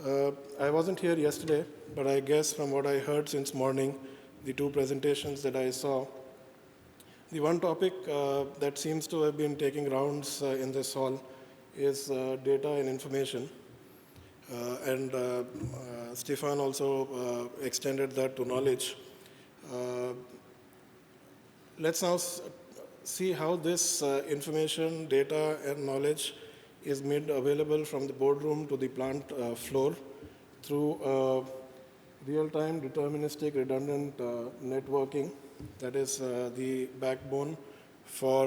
I wasn't here yesterday, but I guess from what I heard since morning, the two presentations that I saw, the one topic that seems to have been taking rounds in this hall is data and information. Stefan also extended that to knowledge. Uh, let's now see how this information, data, and knowledge is made available from the boardroom to the plant floor through real-time deterministic redundant networking. That is the backbone for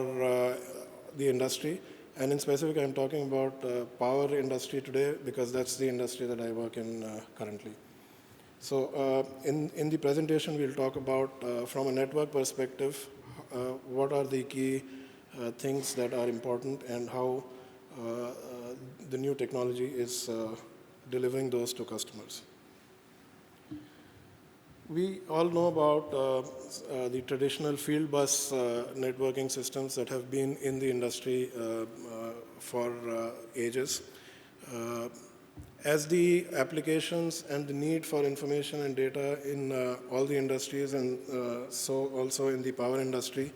the industry. And in specific, I'm talking about power industry today because that's the industry that I work in currently. So in the presentation, we'll talk about, from a network perspective, what are the key things that are important and how the new technology is delivering those to customers. We all know about the traditional field bus networking systems that have been in the industry for ages. As the applications and the need for information and data in all the industries and so also in the power industry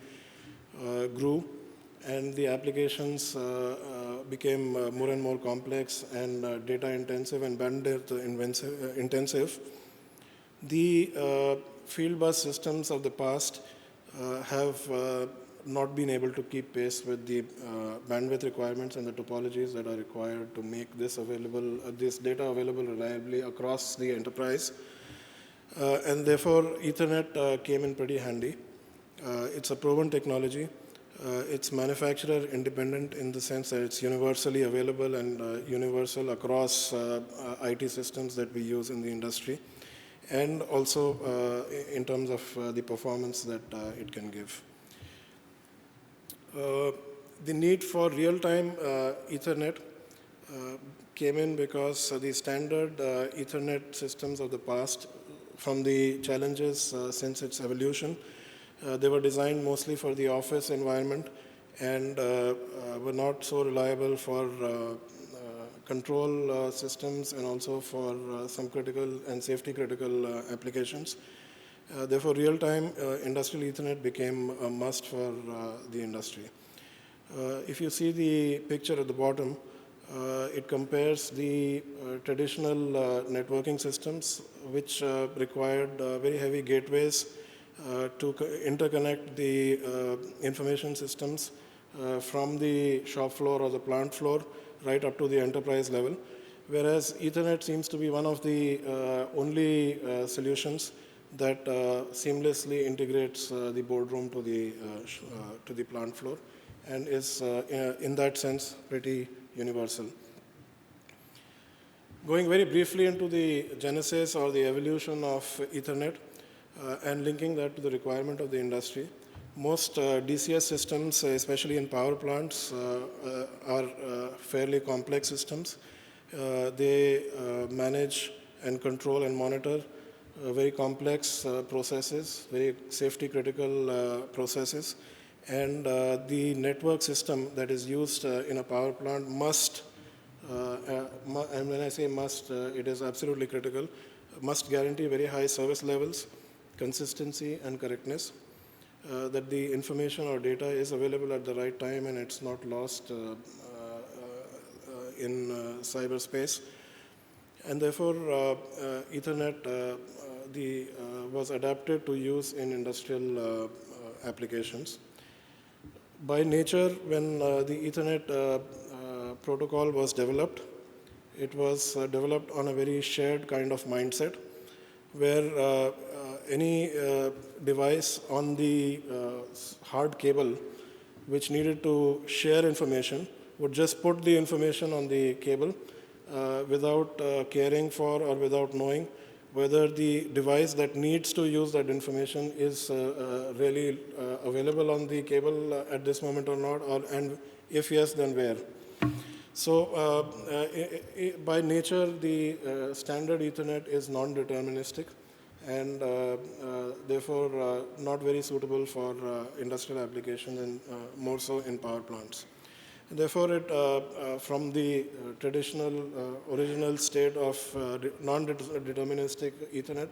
grew, and the applications became more and more complex and data intensive and bandwidth intensive, the field bus systems of the past have not been able to keep pace with the bandwidth requirements and the topologies that are required to make this available, this data available reliably across the enterprise. And therefore, Ethernet came in pretty handy. It's a proven technology. It's manufacturer independent in the sense that it's universally available and universal across IT systems that we use in the industry, and also in terms of the performance that it can give. The need for real-time Ethernet came in because the standard Ethernet systems of the past, from the challenges since its evolution, they were designed mostly for the office environment and were not so reliable for control systems and also for some critical and safety critical applications. Therefore, real-time industrial Ethernet became a must for the industry. If you see the picture at the bottom, it compares the traditional networking systems, which required very heavy gateways to interconnect the information systems from the shop floor or the plant floor right up to the enterprise level, whereas Ethernet seems to be one of the only solutions that seamlessly integrates the boardroom to the plant floor and is, in that sense, pretty universal. Going very briefly into the genesis or the evolution of Ethernet and linking that to the requirement of the industry, most DCS systems, especially in power plants, are fairly complex systems. They manage and control and monitor very complex processes, very safety critical processes, and the network system that is used in a power plant must, and when I say must, it is absolutely critical, must guarantee very high service levels, consistency and correctness, that the information or data is available at the right time and it's not lost in cyberspace. And therefore, Ethernet was adapted to use in industrial applications. By nature, when the Ethernet protocol was developed, it was developed on a very shared kind of mindset, where any device on the hard cable which needed to share information would just put the information on the cable without caring for or without knowing whether the device that needs to use that information is really available on the cable at this moment or not, and if yes, then where. So by nature, the standard Ethernet is non-deterministic and therefore not very suitable for industrial applications and more so in power plants. Therefore, from the traditional original state of non-deterministic Ethernet,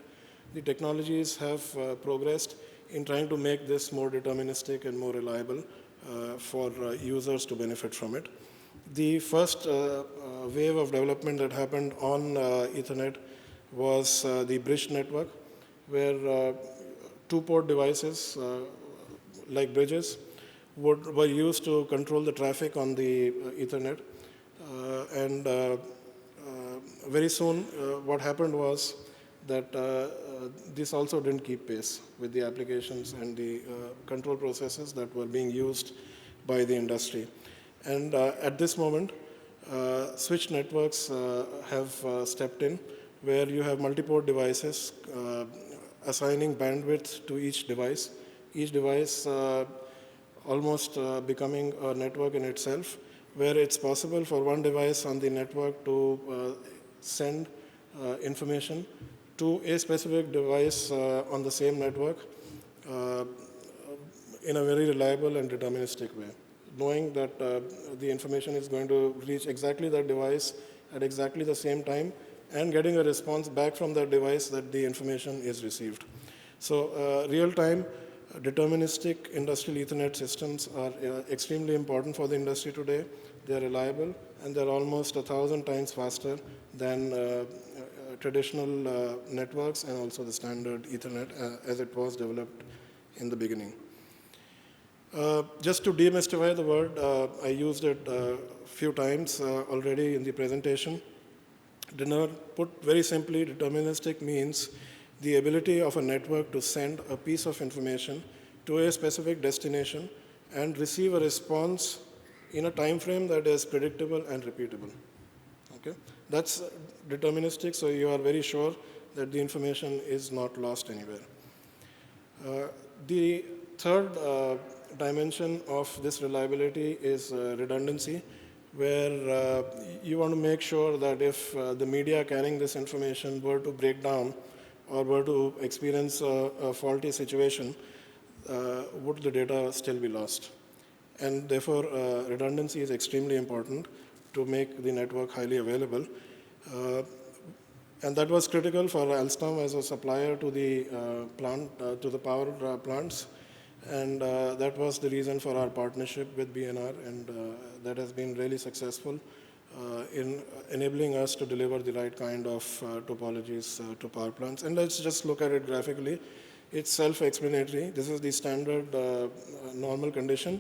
the technologies have progressed in trying to make this more deterministic and more reliable for users to benefit from it. The first wave of development that happened on Ethernet was the bridge network, where two-port devices like bridges were used to control the traffic on the Ethernet. Very soon, what happened was that this also didn't keep pace with the applications and the control processes that were being used by the industry. And at this moment, switch networks have stepped in, where you have multi-port devices assigning bandwidth to each device. Each device almost becoming a network in itself, where it's possible for one device on the network to send information to a specific device on the same network in a very reliable and deterministic way, knowing that the information is going to reach exactly that device at exactly the same time and getting a response back from that device that the information is received. So real-time deterministic industrial Ethernet systems are extremely important for the industry today. They're reliable, and they're almost 1,000 times faster than traditional networks and also the standard Ethernet as it was developed in the beginning. Just to demystify the word, I used it a few times already in the presentation. Put very simply, deterministic means the ability of a network to send a piece of information to a specific destination and receive a response in a time frame that is predictable and repeatable. Okay? That's deterministic, so you are very sure that the information is not lost anywhere. The third dimension of this reliability is redundancy, where you want to make sure that if the media carrying this information were to break down or were to experience a faulty situation, would the data still be lost? And therefore, redundancy is extremely important to make the network highly available. And that was critical for Alstom as a supplier to the to the power plants. And that was the reason for our partnership with BNR, and that has been really successful in enabling us to deliver the right kind of topologies to power plants. And let's just look at it graphically. It's self-explanatory. This is the standard normal condition.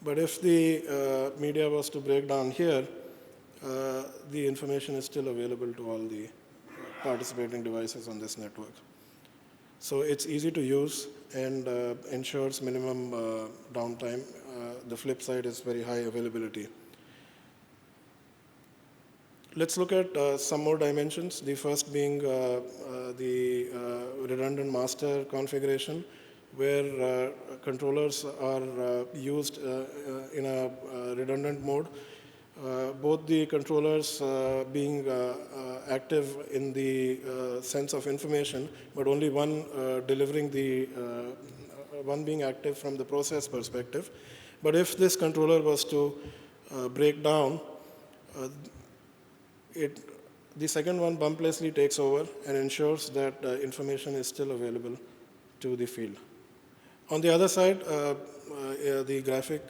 But if the media was to break down here, the information is still available to all the participating devices on this network. So it's easy to use and ensures minimum downtime. The flip side is very high availability. Let's look at some more dimensions. The first being the redundant master configuration, where controllers are used in a redundant mode. Both the controllers being active in the sense of information, but only one delivering the, one being active from the process perspective. But if this controller was to break down, the second one bumplessly takes over and ensures that information is still available to the field. On the other side, the graphic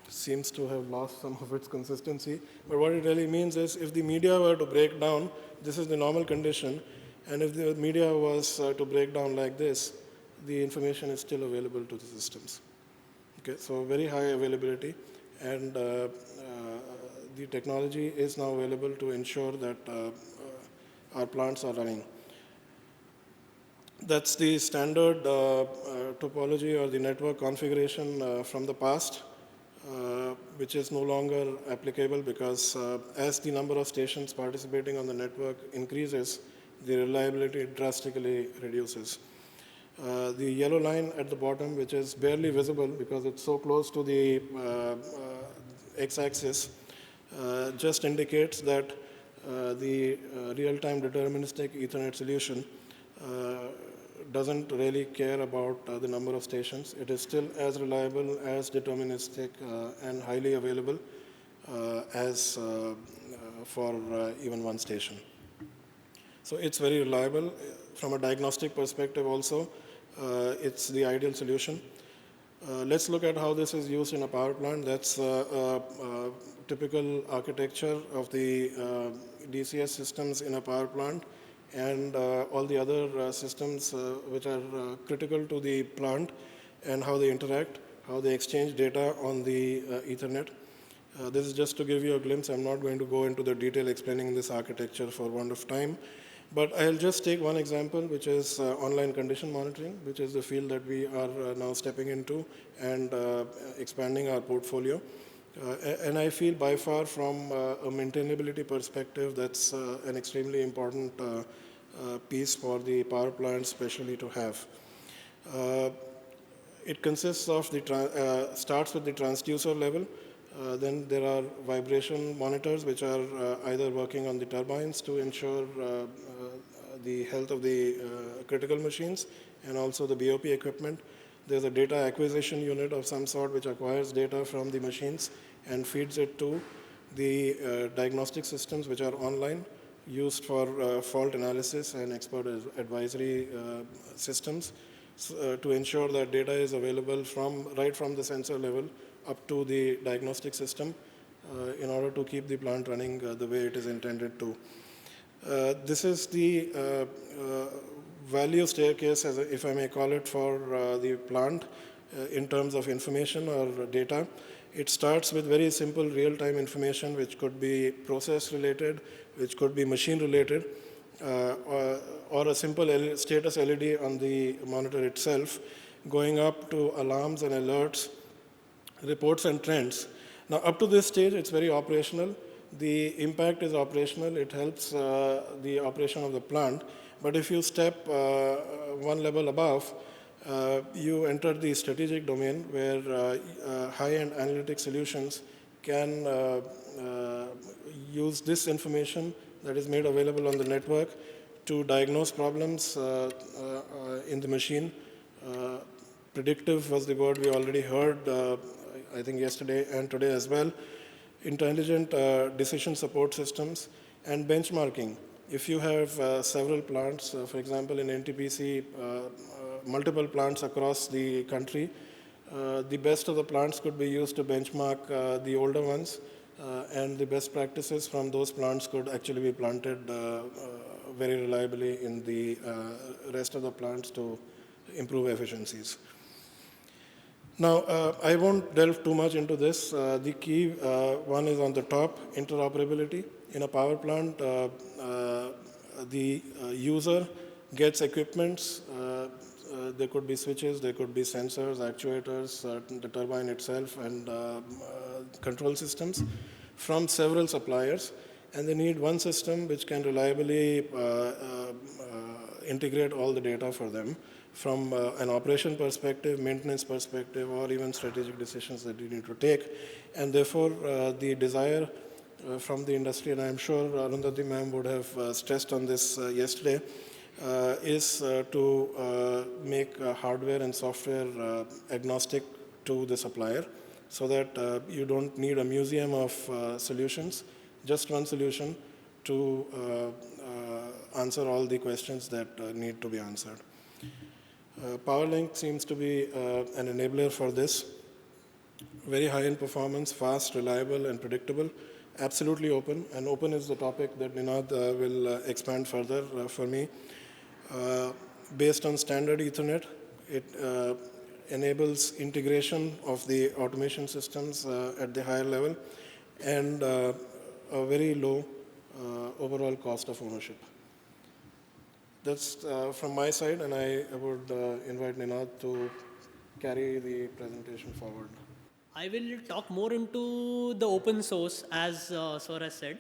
seems to have lost some of its consistency, but what it really means is if the media were to break down, this is the normal condition, and if the media was to break down like this, the information is still available to the systems. Okay, so very high availability, and the technology is now available to ensure that our plants are running. That's the standard topology or the network configuration from the past, which is no longer applicable because as the number of stations participating on the network increases, the reliability drastically reduces. The yellow line at the bottom, which is barely visible because it's so close to the x-axis, just indicates that the real-time deterministic Ethernet solution doesn't really care about the number of stations. It is still as reliable, as deterministic, and highly available as for even one station. So it's very reliable. From a diagnostic perspective also, it's the ideal solution. Let's look at how this is used in a power plant. That's a typical architecture of the DCS systems in a power plant and all the other systems which are critical to the plant and how they interact, how they exchange data on the Ethernet. This is just to give you a glimpse. I'm not going to go into the detail explaining this architecture for want of time. But I'll just take one example, which is online condition monitoring, which is the field that we are now stepping into and expanding our portfolio. And I feel by far from a maintainability perspective, that's an extremely important piece for the power plant especially to have. It consists of the, starts with the transducer level. Then there are vibration monitors which are either working on the turbines to ensure the health of the critical machines and also the BOP equipment. There's a data acquisition unit of some sort which acquires data from the machines and feeds it to the diagnostic systems which are online, used for fault analysis and expert advisory systems to ensure that data is available right from the sensor level up to the diagnostic system in order to keep the plant running the way it is intended to. This is the value staircase, if I may call it, for the plant in terms of information or data. It starts with very simple real-time information, which could be process-related, which could be machine-related, or a simple status LED on the monitor itself, going up to alarms and alerts, reports and trends. Now, up to this stage, it's very operational. The impact is operational. It helps the operation of the plant. But if you step one level above, you enter the strategic domain where high-end analytic solutions can use this information that is made available on the network to diagnose problems in the machine. Predictive was the word we already heard, I think yesterday and today as well. Intelligent decision support systems and benchmarking. If you have several plants, for example, in NTPC, multiple plants across the country, the best of the plants could be used to benchmark the older ones, and the best practices from those plants could actually be planted very reliably in the rest of the plants to improve efficiencies. Now, I won't delve too much into this. The key one is on the top, interoperability. In a power plant, the user gets equipments. There could be switches, there could be sensors, actuators, the turbine itself, and control systems from several suppliers. And they need one system which can reliably integrate all the data for them from an operation perspective, maintenance perspective, or even strategic decisions that you need to take. And therefore, the desire from the industry, and I'm sure Arundhati ma'am would have stressed on this yesterday, is to make hardware and software agnostic to the supplier so that you don't need a museum of solutions, just one solution to answer all the questions that need to be answered. PowerLink seems to be an enabler for this. Very high in performance, fast, reliable, and predictable. Absolutely open, and open is the topic that Ninad will expand further for me. Based on standard Ethernet, it enables integration of the automation systems at the higher level and a very low overall cost of ownership. That's from my side, and I would invite Ninad to carry the presentation forward. I will talk more into the open source, as Sir has said.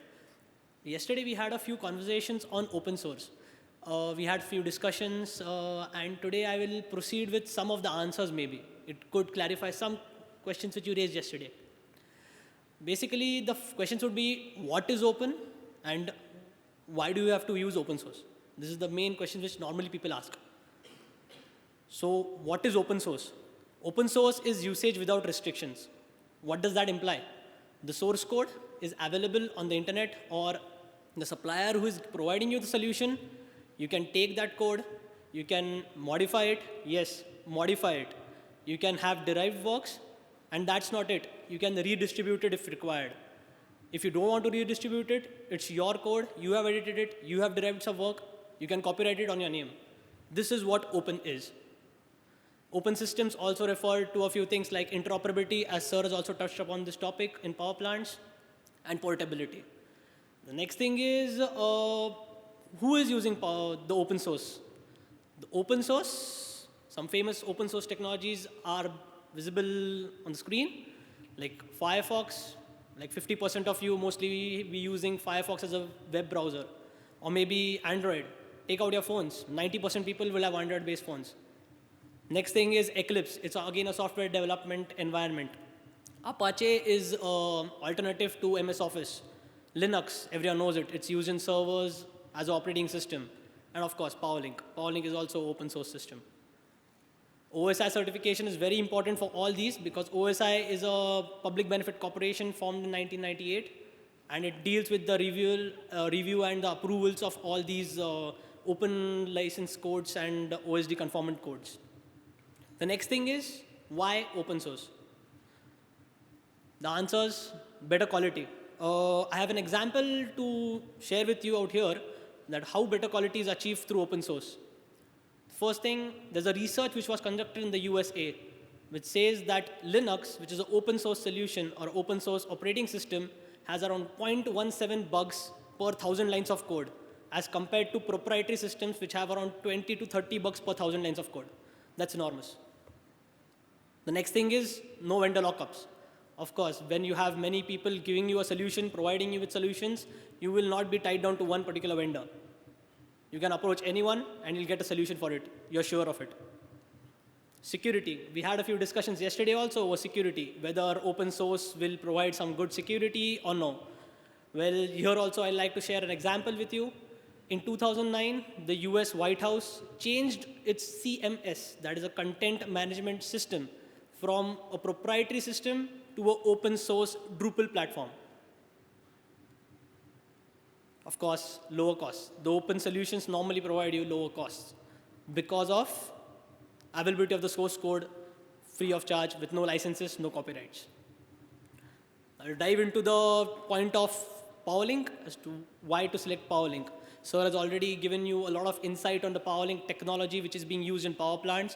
Yesterday we had a few conversations on open source. We had few discussions, and today I will proceed with some of the answers maybe. It could clarify some questions which you raised yesterday. Basically, the questions would be, what is open and why do you have to use open source? This is the main question which normally people ask. So what is open source? Open source is usage without restrictions. What does that imply? The source code is available on the internet, or the supplier who is providing you the solution, you can take that code, you can modify it, yes, modify it. You can have derived works, and that's not it. You can redistribute it if required. If you don't want to redistribute it, it's your code, you have edited it, you have derived some work, you can copyright it on your name. This is what open is. Open systems also refer to a few things like interoperability, as Sir has also touched upon this topic in power plants, and portability. The next thing is, who is using the open source? The open source, some famous open source technologies are visible on the screen, like Firefox. Like 50% of you mostly be using Firefox as a web browser, or maybe Android. Take out your phones. 90% people will have Android-based phones. Next thing is Eclipse. It's again a software development environment. Apache is an alternative to MS Office. Linux, everyone knows it. It's used in servers as an operating system. And of course, PowerLink. PowerLink is also an open source system. OSI certification is very important for all these because OSI is a public benefit corporation formed in 1998, and it deals with the review and the approvals of all these open license codes and OSD conformant codes. The next thing is, why open source? The answers, better quality. I have an example to share with you out here that how better quality is achieved through open source. First thing, there's a research which was conducted in the USA, which says that Linux, which is an open source solution or open source operating system, has around 0.17 bugs per 1,000 lines of code, as compared to proprietary systems which have around 20 to 30 bugs per 1,000 lines of code. That's enormous. The next thing is no vendor lockups. Of course, when you have many people giving you a solution, providing you with solutions, you will not be tied down to one particular vendor. You can approach anyone and you'll get a solution for it. You're sure of it. Security. We had a few discussions yesterday also over security, whether open source will provide some good security or no. Well, here also I'd like to share an example with you. In 2009, the US White House changed its CMS, that is a content management system, from a proprietary system to an open source Drupal platform. Of course, lower costs. The open solutions normally provide you lower costs because of availability of the source code free of charge with no licenses, no copyrights. I'll dive into the point of PowerLink as to why to select PowerLink. Sir has already given you a lot of insight on the PowerLink technology which is being used in power plants.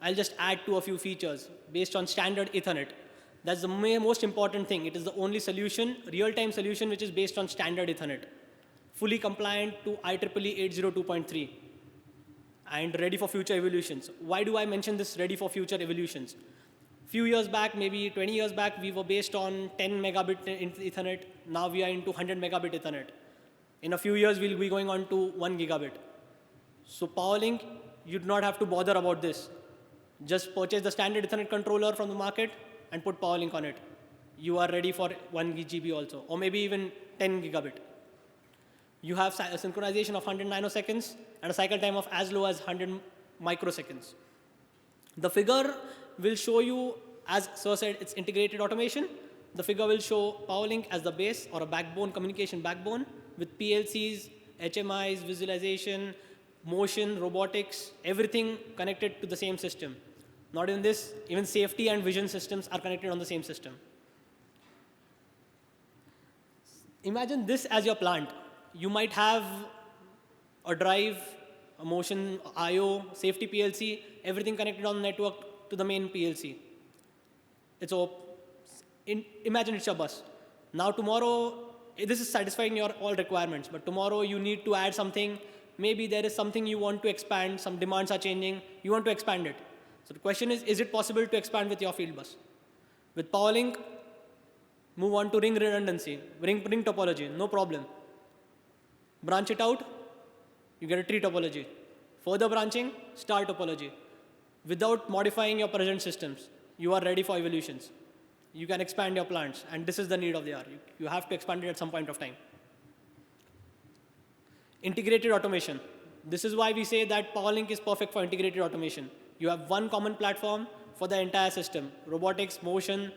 I'll just add to a few features based on standard Ethernet. That's the most important thing. It is the only solution, real-time solution, which is based on standard Ethernet. Fully compliant to IEEE 802.3 and ready for future evolutions. Why do I mention this ready for future evolutions? Few years back, maybe 20 years back, we were based on 10 megabit Ethernet. Now we are into 100 megabit Ethernet. In a few years, we'll be going on to 1 gigabit. So PowerLink, you do not have to bother about this. Just purchase the standard Ethernet controller from the market and put PowerLink on it. You are ready for 1 GB also, or maybe even 10 gigabit. You have a synchronization of 100 nanoseconds and a cycle time of as low as 100 microseconds. The figure will show you, as Sir said, it's integrated automation. The figure will show PowerLink as the base or a backbone, communication backbone with PLCs, HMIs, visualization, motion, robotics, everything connected to the same system. Not even this, even safety and vision systems are connected on the same system. Imagine this as your plant. You might have a drive, a motion, I/O, safety PLC, everything connected on the network to the main PLC. Imagine it's your bus. Now tomorrow, this is satisfying your all requirements, but tomorrow you need to add something. Maybe there is something you want to expand, some demands are changing, you want to expand it. So the question is it possible to expand with your field bus? With PowerLink, move on to ring redundancy, ring topology, no problem. Branch it out, you get a tree topology. Further branching, star topology. Without modifying your present systems, you are ready for evolutions. You can expand your plants, and this is the need of the hour. You have to expand it at some point of time. Integrated automation. This is why we say that PowerLink is perfect for integrated automation. You have one common platform for the entire system: robotics, motion,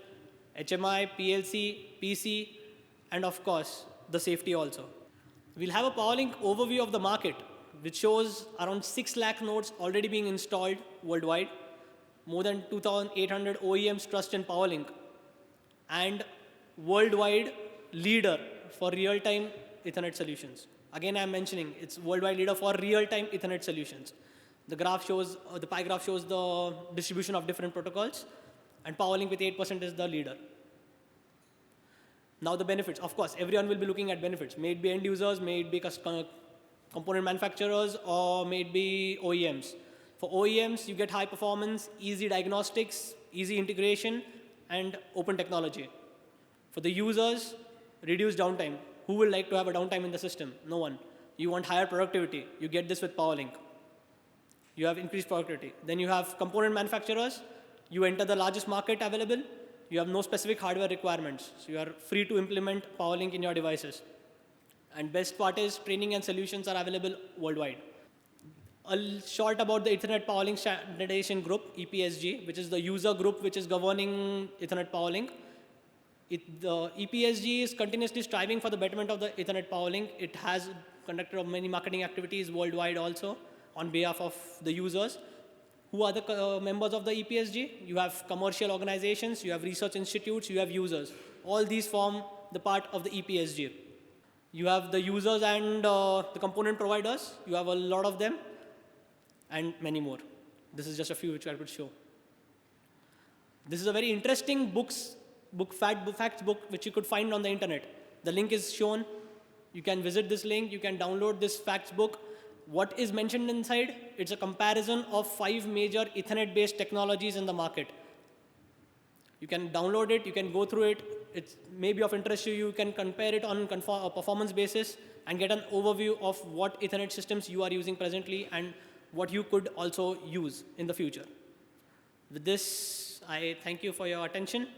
HMI, PLC, PC, and of course, the safety also. We'll have a PowerLink overview of the market, which shows around 6 lakh nodes already being installed worldwide, more than 2,800 OEMs trust in PowerLink, and worldwide leader for real-time Ethernet solutions. Again, I'm mentioning it's worldwide leader for real-time Ethernet solutions. The graph shows, the pie graph shows the distribution of different protocols, and PowerLink with 8% is the leader. Now the benefits. Of course, everyone will be looking at benefits. May it be end users, may it be component manufacturers, or may it be OEMs. For OEMs, you get high performance, easy diagnostics, easy integration, and open technology. For the users, reduced downtime. Who would like to have a downtime in the system? No one. You want higher productivity. You get this with PowerLink. You have increased productivity. Then you have component manufacturers. You enter the largest market available. You have no specific hardware requirements. So you are free to implement PowerLink in your devices. And best part is training and solutions are available worldwide. A short about the Ethernet PowerLink Standardization Group, EPSG, which is the user group which is governing Ethernet PowerLink. The EPSG is continuously striving for the betterment of the Ethernet PowerLink. It has conducted many marketing activities worldwide also on behalf of the users. Who are the members of the EPSG? You have commercial organizations, you have research institutes, you have users. All these form the part of the EPSG. You have the users and the component providers. You have a lot of them and many more. This is just a few which I could show. This is a very interesting facts book which you could find on the internet. The link is shown. You can visit this link. You can download this facts book. What is mentioned inside? It's a comparison of 5 major Ethernet-based technologies in the market. You can download it, you can go through it. It may be of interest to you. You can compare it on a performance basis and get an overview of what Ethernet systems you are using presently and what you could also use in the future. With this, I thank you for your attention.